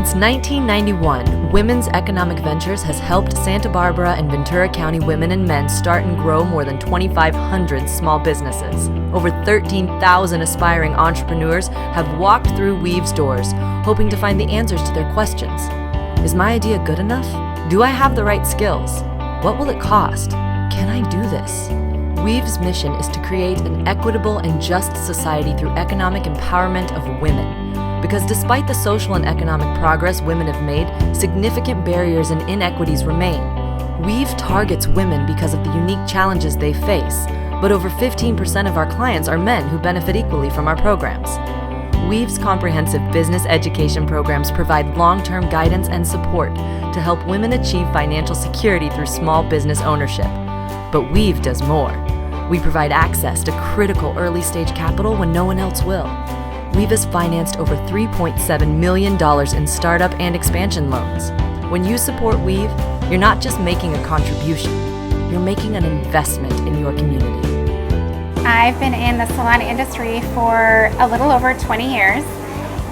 Since 1991, Women's Economic Ventures has helped Santa Barbara and Ventura County women and men start and grow more than 2,500 small businesses. Over 13,000 aspiring entrepreneurs have walked through Weave's doors, hoping to find the answers to their questions. Is my idea good enough? Do I have the right skills? What will it cost? Can I do this? Weave's mission is to create an equitable and just society through economic empowerment of women. Because despite the social and economic progress women have made, significant barriers and inequities remain. Weave targets women because of the unique challenges they face, but over 15% of our clients are men who benefit equally from our programs. Weave's comprehensive business education programs provide long-term guidance and support to help women achieve financial security through small business ownership. But Weave does more. We provide access to critical early-stage capital when no one else will. Weave has financed over $3.7 million in startup and expansion loans. When you support Weave, you're not just making a contribution, you're making an investment in your community. I've been in the salon industry for a little over 20 years,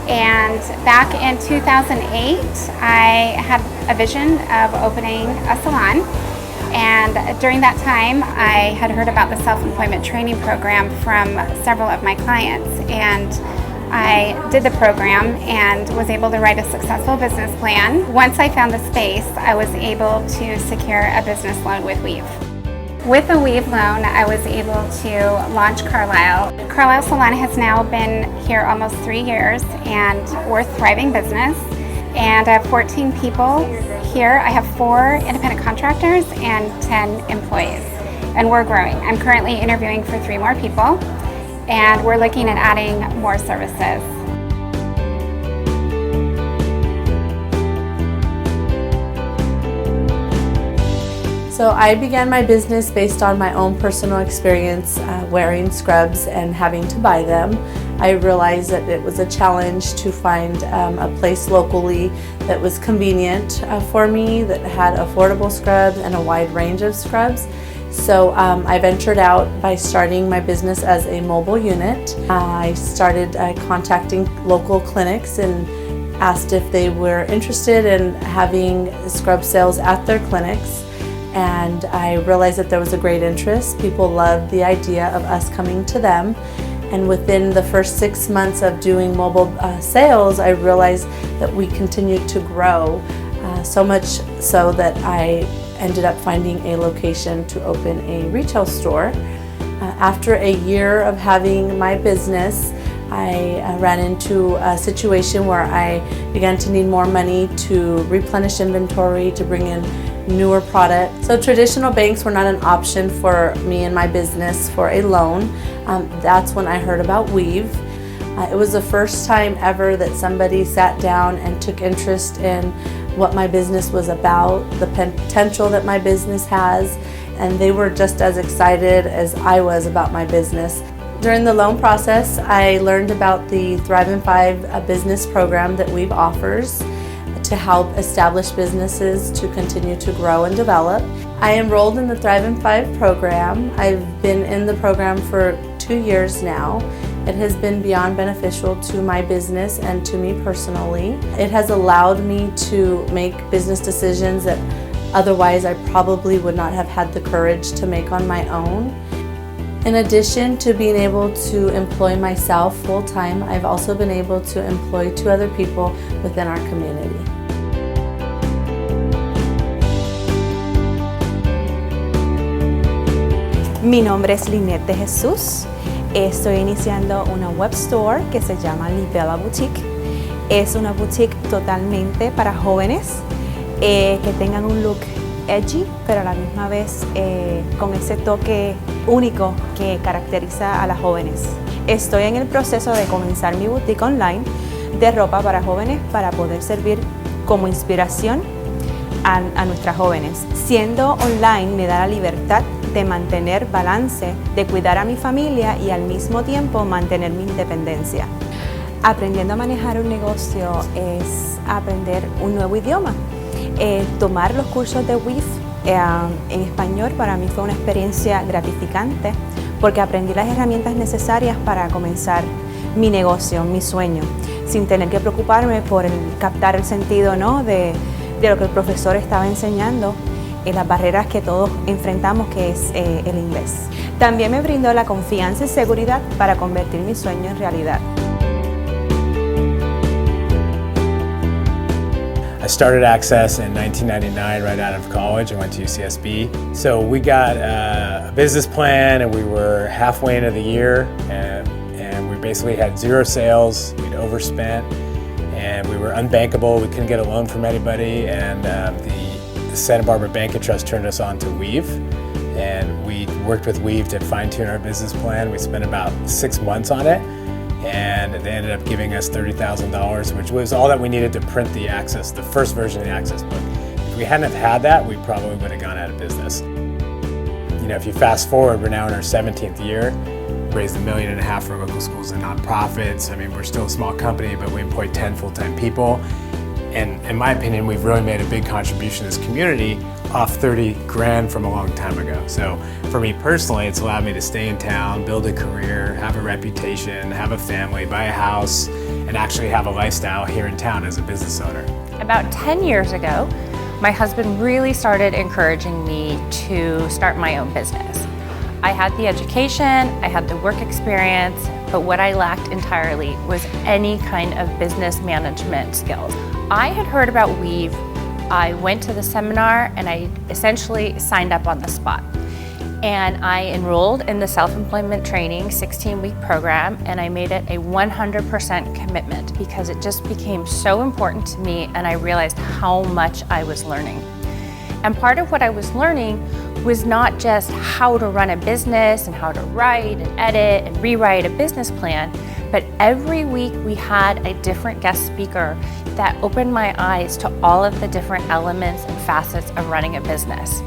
and back in 2008 I had a vision of opening a salon, and during that time I had heard about the self-employment training program from several of my clients, and I did the program and was able to write a successful business plan. Once I found the space, I was able to secure a business loan with Weave. With the Weave loan, I was able to launch Carlisle. Carlisle Salon has now been here almost 3 years, and we're a thriving business. And I have 14 people here. I have 4 independent contractors and 10 employees, and we're growing. I'm currently interviewing for 3 more people, and we're looking at adding more services. So I began my business based on my own personal experience wearing scrubs and having to buy them. I realized that it was a challenge to find a place locally that was convenient for me, that had affordable scrubs and a wide range of scrubs. So I ventured out by starting my business as a mobile unit. I started contacting local clinics and asked if they were interested in having scrub sales at their clinics. And I realized that there was a great interest. People loved the idea of us coming to them. And within the first 6 months of doing mobile sales, I realized that we continued to grow, so much so that I ended up finding a location to open a retail store. After a year of having my business, I ran into a situation where I began to need more money to replenish inventory, to bring in newer products. So traditional banks were not an option for me and my business for a loan. That's when I heard about Weave. It was the first time ever that somebody sat down and took interest in what my business was about, the potential that my business has, and they were just as excited as I was about my business. During the loan process, I learned about the Thrive in 5 business program that Weave offers to help established businesses to continue to grow and develop. I enrolled in the Thrive in 5 program. I've been in the program for 2 years now. It has been beyond beneficial to my business and to me personally. It has allowed me to make business decisions that otherwise I probably would not have had the courage to make on my own. In addition to being able to employ myself full-time, I've also been able to employ 2 other people within our community. Mi nombre es Linette de Jesús. Estoy iniciando una web store que se llama Libella Boutique. Es una boutique totalmente para jóvenes que tengan un look edgy, pero a la misma vez con ese toque único que caracteriza a las jóvenes. Estoy en el proceso de comenzar mi boutique online de ropa para jóvenes para poder servir como inspiración a nuestras jóvenes. Siendo online me da la libertad de mantener balance, de cuidar a mi familia y al mismo tiempo mantener mi independencia. Aprendiendo a manejar un negocio es aprender un nuevo idioma. Tomar los cursos de Weave en español para mí fue una experiencia gratificante porque aprendí las herramientas necesarias para comenzar mi negocio, mi sueño. sin tener que preocuparme por captar el sentido, ¿no?, de lo que el profesor estaba enseñando, las barreras que todos enfrentamos, que es el inglés. También me brindó la confianza y seguridad para convertir mi sueño en realidad. I started Access in 1999 right out of college. I went to UCSB. So we got a business plan and we were halfway into the year and we basically had zero sales. We'd overspent and we were unbankable. We couldn't get a loan from anybody, and the Santa Barbara Bank and Trust turned us on to Weave, and we worked with Weave to fine-tune our business plan. We spent about 6 months on it, and they ended up giving us $30,000, which was all that we needed to print the Access, the first version of the Access book. If we hadn't have had that, we probably would have gone out of business. You know, if you fast forward, we're now in our 17th year, raised $1.5 million for local schools and nonprofits. I mean, we're still a small company, but we employ 10 full-time people. And in my opinion, we've really made a big contribution to this community off 30 grand from a long time ago. So for me personally, it's allowed me to stay in town, build a career, have a reputation, have a family, buy a house, and actually have a lifestyle here in town as a business owner. About 10 years ago, my husband really started encouraging me to start my own business. I had the education, I had the work experience, but what I lacked entirely was any kind of business management skills. I had heard about Weave. I went to the seminar and I essentially signed up on the spot. And I enrolled in the self-employment training 16-week program, and I made it a 100% commitment because it just became so important to me, and I realized how much I was learning. And part of what I was learning was not just how to run a business and how to write and edit and rewrite a business plan, but every week we had a different guest speaker that opened my eyes to all of the different elements and facets of running a business.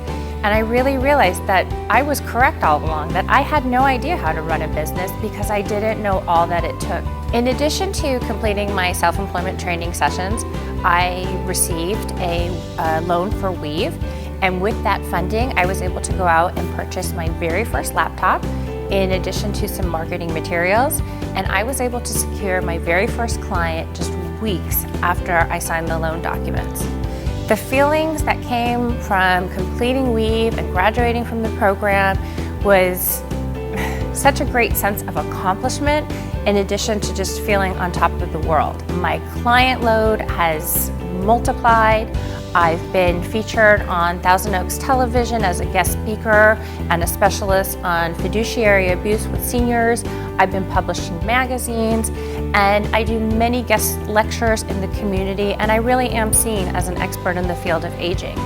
And I really realized that I was correct all along, that I had no idea how to run a business because I didn't know all that it took. In addition to completing my self-employment training sessions, I received a loan for Weave. And with that funding, I was able to go out and purchase my very first laptop, in addition to some marketing materials. And I was able to secure my very first client just weeks after I signed the loan documents. The feelings that came from completing Weave and graduating from the program was such a great sense of accomplishment, in addition to just feeling on top of the world. My client load has multiplied. I've been featured on Thousand Oaks Television as a guest speaker and a specialist on fiduciary abuse with seniors. I've been published in magazines, and I do many guest lectures in the community, and I really am seen as an expert in the field of aging.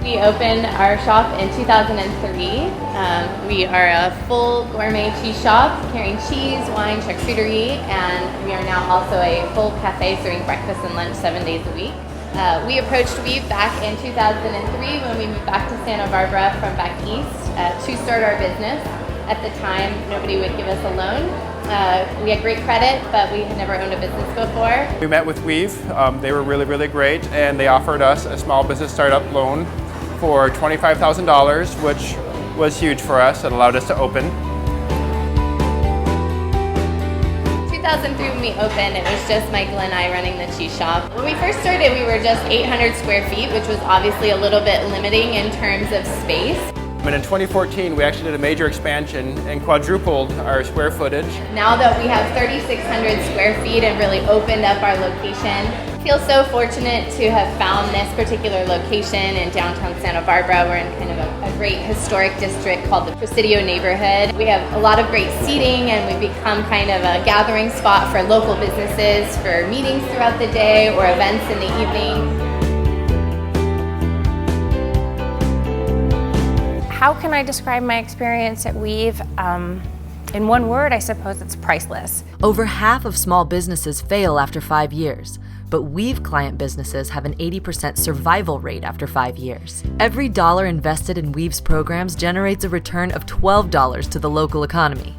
We opened our shop in 2003. We are a full gourmet cheese shop carrying cheese, wine, charcuterie, and we are now also a full cafe serving breakfast and lunch 7 days a week. We approached Weave back in 2003 when we moved back to Santa Barbara from back east to start our business. At the time, nobody would give us a loan. We had great credit, but we had never owned a business before. We met with Weave. They were really great, and they offered us a small business startup loan for $25,000, which was huge for us. It allowed us to open. 2003 when we opened, it was just Michael and I running the cheese shop. When we first started, we were just 800 square feet, which was obviously a little bit limiting in terms of space. And in 2014, we actually did a major expansion and quadrupled our square footage. Now that we have 3,600 square feet and really opened up our location, I feel so fortunate to have found this particular location in downtown Santa Barbara. We're in kind of a great historic district called the Presidio neighborhood. We have a lot of great seating, and we've become kind of a gathering spot for local businesses for meetings throughout the day or events in the evening. How can I describe my experience at Weave? In one word, I suppose it's priceless. Over half of small businesses fail after 5 years, but Weave client businesses have an 80% survival rate after 5 years. Every dollar invested in Weave's programs generates a return of $12 to the local economy.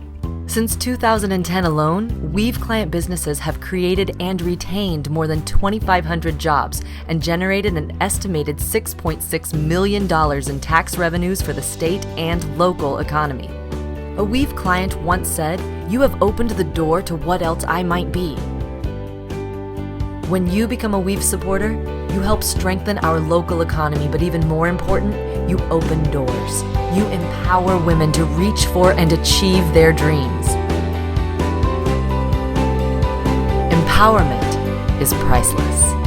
Since 2010 alone, Weave client businesses have created and retained more than 2,500 jobs and generated an estimated $6.6 million in tax revenues for the state and local economy. A Weave client once said, "You have opened the door to what else I might be." When you become a Weave supporter, you help strengthen our local economy, but even more important, you open doors. You empower women to reach for and achieve their dreams. Empowerment is priceless.